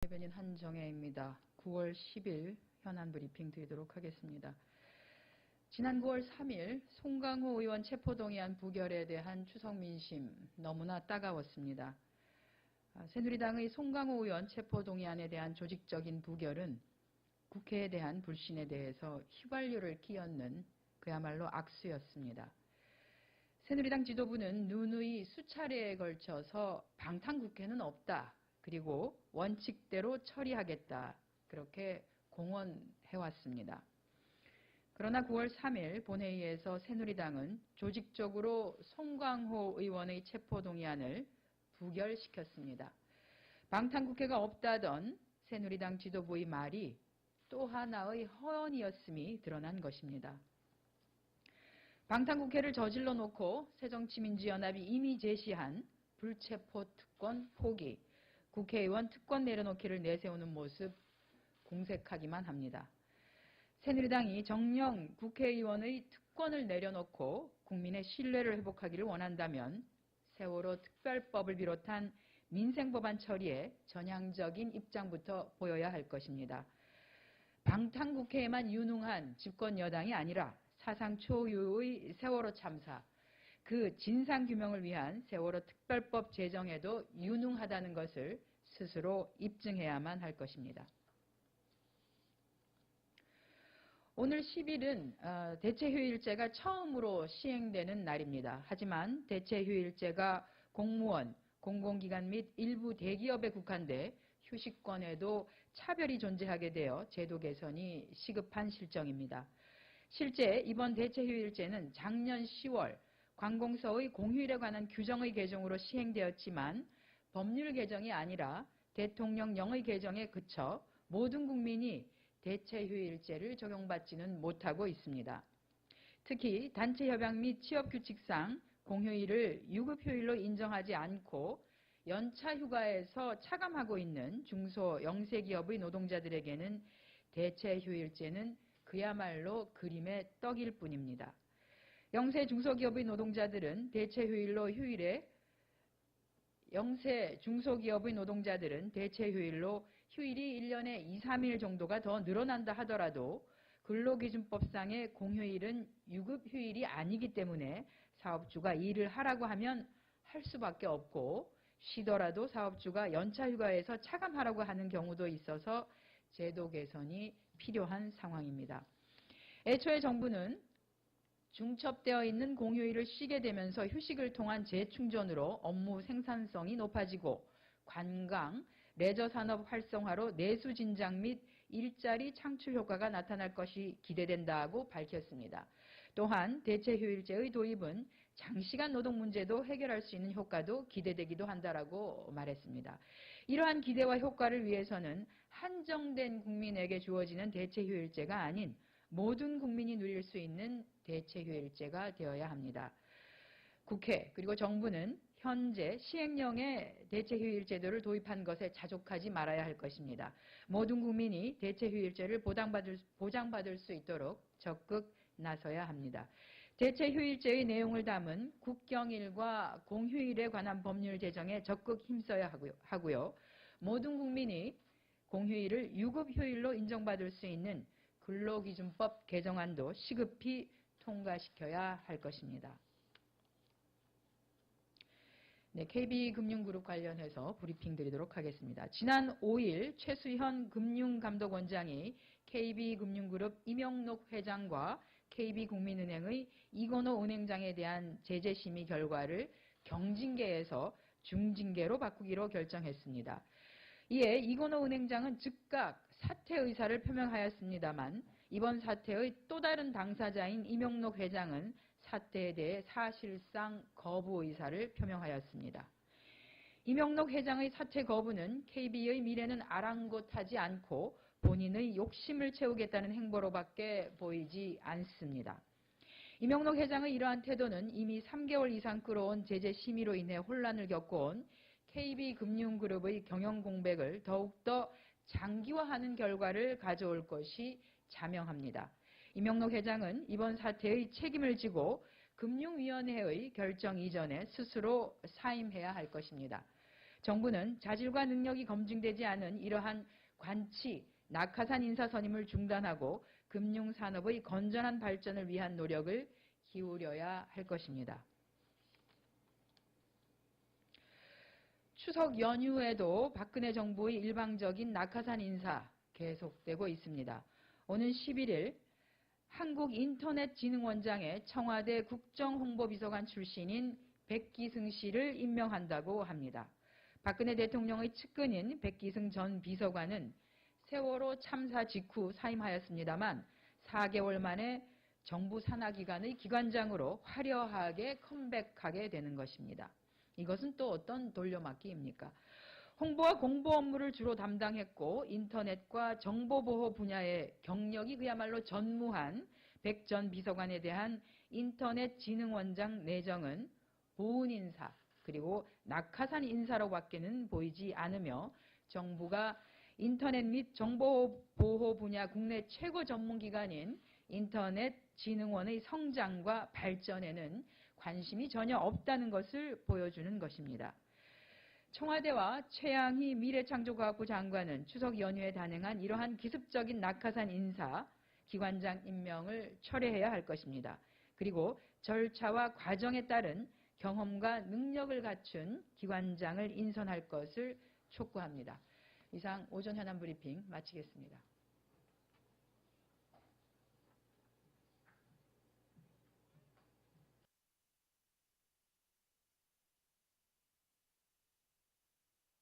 대변인 한정혜입니다. 9월 10일 현안 브리핑 드리도록 하겠습니다. 지난 9월 3일 송강호 의원 체포동의안 부결에 대한 추석 민심 너무나 따가웠습니다. 새누리당의 송강호 의원 체포동의안에 대한 조직적인 부결은 국회에 대한 불신에 대해서 휘발유를 끼얹는 그야말로 악수였습니다. 새누리당 지도부는 누누이 수차례에 걸쳐서 방탄국회는 없다. 그리고 원칙대로 처리하겠다. 그렇게 공언해왔습니다. 그러나 9월 3일 본회의에서 새누리당은 조직적으로 송강호 의원의 체포동의안을 부결시켰습니다. 방탄국회가 없다던 새누리당 지도부의 말이 또 하나의 허언이었음이 드러난 것입니다. 방탄국회를 저질러 놓고 새정치민주연합이 이미 제시한 불체포 특권 포기, 국회의원 특권 내려놓기를 내세우는 모습 공색하기만 합니다. 새누리당이 정녕 국회의원의 특권을 내려놓고 국민의 신뢰를 회복하기를 원한다면 세월호 특별법을 비롯한 민생법안 처리에 전향적인 입장부터 보여야 할 것입니다. 방탄국회에만 유능한 집권여당이 아니라 사상 초유의 세월호 참사, 그 진상규명을 위한 세월호 특별법 제정에도 유능하다는 것을 스스로 입증해야만 할 것입니다. 오늘 10일은 대체휴일제가 처음으로 시행되는 날입니다. 하지만 대체휴일제가 공무원, 공공기관 및 일부 대기업에 국한돼 휴식권에도 차별이 존재하게 되어 제도 개선이 시급한 실정입니다. 실제 이번 대체휴일제는 작년 10월 관공서의 공휴일에 관한 규정의 개정으로 시행되었지만 법률 개정이 아니라 대통령령의 개정에 그쳐 모든 국민이 대체휴일제를 적용받지는 못하고 있습니다. 특히 단체협약 및 취업규칙상 공휴일을 유급휴일로 인정하지 않고 연차휴가에서 차감하고 있는 중소 영세기업의 노동자들에게는 대체휴일제는 그야말로 그림의 떡일 뿐입니다. 영세 중소기업의 노동자들은 대체휴일로 휴일이 1년에 2, 3일 정도가 더 늘어난다 하더라도 근로기준법상의 공휴일은 유급휴일이 아니기 때문에 사업주가 일을 하라고 하면 할 수밖에 없고 쉬더라도 사업주가 연차휴가에서 차감하라고 하는 경우도 있어서 제도 개선이 필요한 상황입니다. 애초에 정부는 중첩되어 있는 공휴일을 쉬게 되면서 휴식을 통한 재충전으로 업무 생산성이 높아지고 관광, 레저 산업 활성화로 내수 진작 및 일자리 창출 효과가 나타날 것이 기대된다고 밝혔습니다. 또한 대체휴일제의 도입은 장시간 노동 문제도 해결할 수 있는 효과도 기대되기도 한다라고 말했습니다. 이러한 기대와 효과를 위해서는 한정된 국민에게 주어지는 대체휴일제가 아닌 모든 국민이 누릴 수 있는 대체휴일제가 되어야 합니다. 국회 그리고 정부는 현재 시행령의 대체휴일 제도를 도입한 것에 자족하지 말아야 할 것입니다. 모든 국민이 대체휴일제를 보장받을 수 있도록 적극 나서야 합니다. 대체휴일제의 내용을 담은 국경일과 공휴일에 관한 법률 제정에 적극 힘써야 하고요. 모든 국민이 공휴일을 유급휴일로 인정받을 수 있는 근로기준법 개정안도 시급히 통과시켜야 할 것입니다. 네, KB금융그룹 관련해서 브리핑 드리도록 하겠습니다. 지난 5일 최수현 금융감독원장이 KB금융그룹 이명록 회장과 KB국민은행의 이건호 은행장에 대한 제재심의 결과를 경징계에서 중징계로 바꾸기로 결정했습니다. 이에 이건호 은행장은 즉각 사퇴 의사를 표명하였습니다만 이번 사퇴의 또 다른 당사자인 이명록 회장은 사퇴에 대해 사실상 거부 의사를 표명하였습니다. 이명록 회장의 사퇴 거부는 KB의 미래는 아랑곳하지 않고 본인의 욕심을 채우겠다는 행보로밖에 보이지 않습니다. 이명록 회장의 이러한 태도는 이미 3개월 이상 끌어온 제재 심의로 인해 혼란을 겪어온 KB금융그룹의 경영 공백을 더욱더 장기화하는 결과를 가져올 것이 자명합니다. 이명록 회장은 이번 사태의 책임을 지고 금융위원회의 결정 이전에 스스로 사임해야 할 것입니다. 정부는 자질과 능력이 검증되지 않은 이러한 관치, 낙하산 인사 선임을 중단하고 금융산업의 건전한 발전을 위한 노력을 기울여야 할 것입니다. 추석 연휴에도 박근혜 정부의 일방적인 낙하산 인사 계속되고 있습니다. 오는 11일 한국인터넷진흥원장에 청와대 국정홍보비서관 출신인 백기승 씨를 임명한다고 합니다. 박근혜 대통령의 측근인 백기승 전 비서관은 세월호 참사 직후 사임하였습니다만 4개월 만에 정부 산하기관의 기관장으로 화려하게 컴백하게 되는 것입니다. 이것은 또 어떤 돌려막기입니까? 홍보와 공보 업무를 주로 담당했고 인터넷과 정보보호 분야의 경력이 그야말로 전무한 백 전 비서관에 대한 인터넷진흥원장 내정은 보훈 인사 그리고 낙하산 인사로밖에는 보이지 않으며 정부가 인터넷 및 정보보호 분야 국내 최고 전문기관인 인터넷진흥원의 성장과 발전에는 관심이 전혀 없다는 것을 보여주는 것입니다. 청와대와 최양희 미래창조과학부 장관은 추석 연휴에 단행한 이러한 기습적인 낙하산 인사, 기관장 임명을 철회해야 할 것입니다. 그리고 절차와 과정에 따른 경험과 능력을 갖춘 기관장을 인선할 것을 촉구합니다. 이상 오전 현안 브리핑 마치겠습니다.